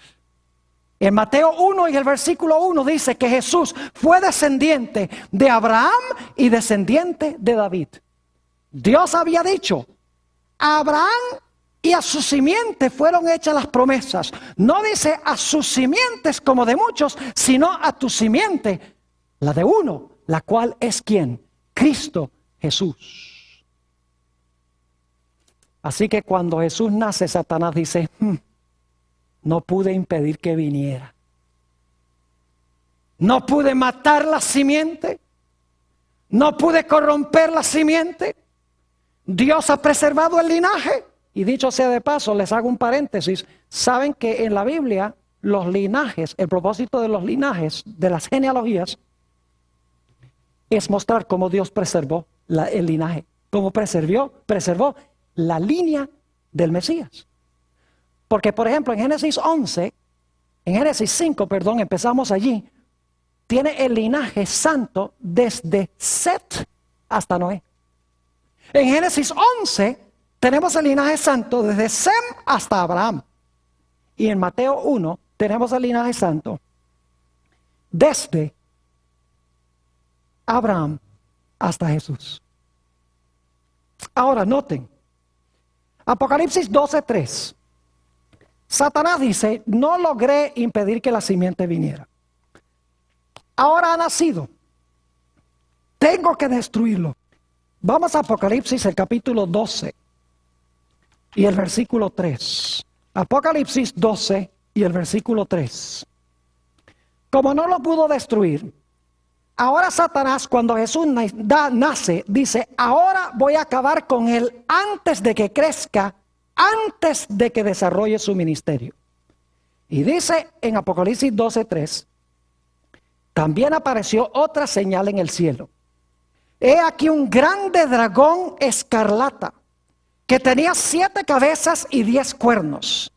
En Mateo 1 y el versículo 1 dice que Jesús fue descendiente de Abraham y descendiente de David. Dios había dicho, a Abraham y a su simiente fueron hechas las promesas. No dice a sus simientes como de muchos, sino a tu simiente, la de uno, la cual es ¿quién? Cristo Jesús. Así que cuando Jesús nace, Satanás dice, no pude impedir que viniera. No pude matar la simiente. No pude corromper la simiente. Dios ha preservado el linaje. Y dicho sea de paso, les hago un paréntesis. Saben que en la Biblia los linajes, el propósito de los linajes, de las genealogías, es mostrar cómo Dios preservó el linaje. Cómo preservó la línea del Mesías. Porque, por ejemplo, en Génesis 5, empezamos allí, tiene el linaje santo desde Set hasta Noé. En Génesis 11 tenemos el linaje santo desde Sem hasta Abraham. Y en Mateo 1 tenemos el linaje santo desde Abraham hasta Jesús. Ahora noten, Apocalipsis 12:3. Satanás dice, no logré impedir que la simiente viniera. Ahora ha nacido. Tengo que destruirlo. Vamos a Apocalipsis, el capítulo 12 y el versículo 3. Apocalipsis 12 y el versículo 3. Como no lo pudo destruir, ahora Satanás, cuando Jesús nace, dice, ahora voy a acabar con él antes de que crezca, antes de que desarrolle su ministerio. Y dice en Apocalipsis 12:3, también apareció otra señal en el cielo. He aquí un grande dragón escarlata, que tenía 7 cabezas y 10 cuernos,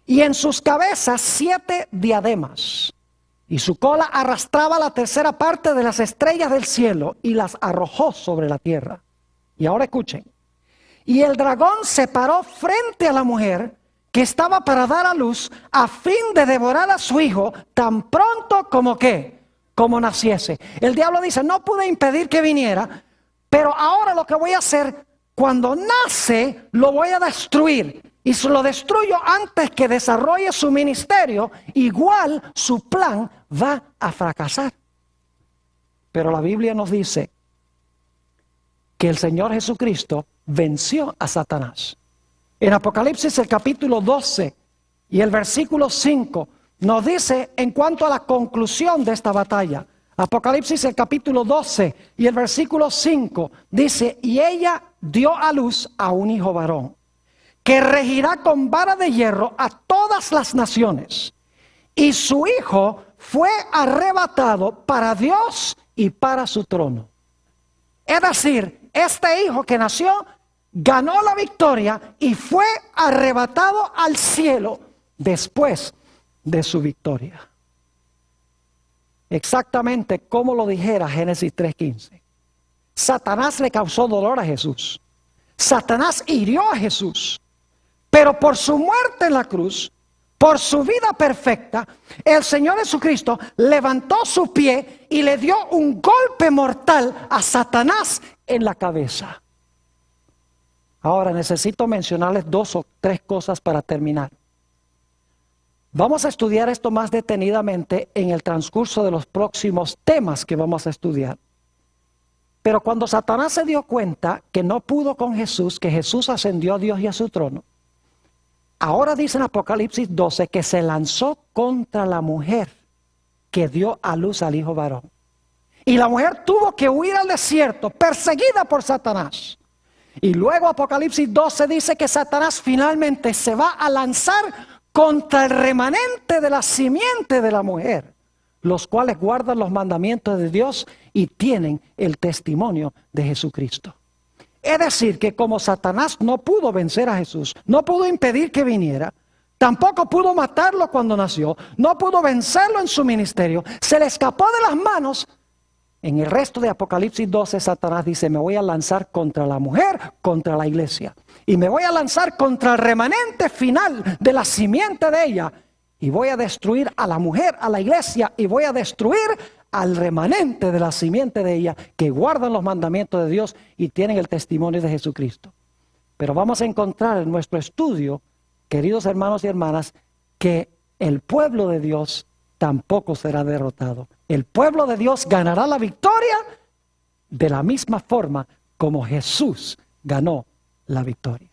y en sus cabezas 7 diademas. Y su cola arrastraba la tercera parte de las estrellas del cielo y las arrojó sobre la tierra. Y ahora escuchen. Y el dragón se paró frente a la mujer que estaba para dar a luz, a fin de devorar a su hijo tan pronto como ¿qué? Como naciese. El diablo dice, no pude impedir que viniera, pero ahora lo que voy a hacer, cuando nace, lo voy a destruir. Y si lo destruyo antes que desarrolle su ministerio, igual su plan va a fracasar. Pero la Biblia nos dice que el Señor Jesucristo venció a Satanás. En Apocalipsis el capítulo 12 y el versículo 5 nos dice en cuanto a la conclusión de esta batalla. Apocalipsis el capítulo 12 y el versículo 5 dice, y ella dio a luz a un hijo varón, que regirá con vara de hierro a todas las naciones. Y su hijo fue arrebatado para Dios y para su trono. Es decir, este hijo que nació ganó la victoria y fue arrebatado al cielo después de su victoria. Exactamente como lo dijera Génesis 3:15. Satanás le causó dolor a Jesús. Satanás hirió a Jesús. Pero por su muerte en la cruz, por su vida perfecta, el Señor Jesucristo levantó su pie y le dio un golpe mortal a Satanás en la cabeza. Ahora necesito mencionarles 2 o 3 cosas para terminar. Vamos a estudiar esto más detenidamente en el transcurso de los próximos temas que vamos a estudiar. Pero cuando Satanás se dio cuenta que no pudo con Jesús, que Jesús ascendió a Dios y a su trono, ahora dice en Apocalipsis 12 que se lanzó contra la mujer que dio a luz al hijo varón. Y la mujer tuvo que huir al desierto, perseguida por Satanás. Y luego Apocalipsis 12 dice que Satanás finalmente se va a lanzar contra el remanente de la simiente de la mujer, los cuales guardan los mandamientos de Dios y tienen el testimonio de Jesucristo. Es decir, que como Satanás no pudo vencer a Jesús, no pudo impedir que viniera, tampoco pudo matarlo cuando nació, no pudo vencerlo en su ministerio, se le escapó de las manos. En el resto de Apocalipsis 12, Satanás dice, me voy a lanzar contra la mujer, contra la iglesia. Y me voy a lanzar contra el remanente final de la simiente de ella. Y voy a destruir a la mujer, a la iglesia, y voy a destruir al remanente de la simiente de ella, que guardan los mandamientos de Dios y tienen el testimonio de Jesucristo. Pero vamos a encontrar en nuestro estudio, queridos hermanos y hermanas, que el pueblo de Dios tampoco será derrotado. El pueblo de Dios ganará la victoria de la misma forma como Jesús ganó la victoria.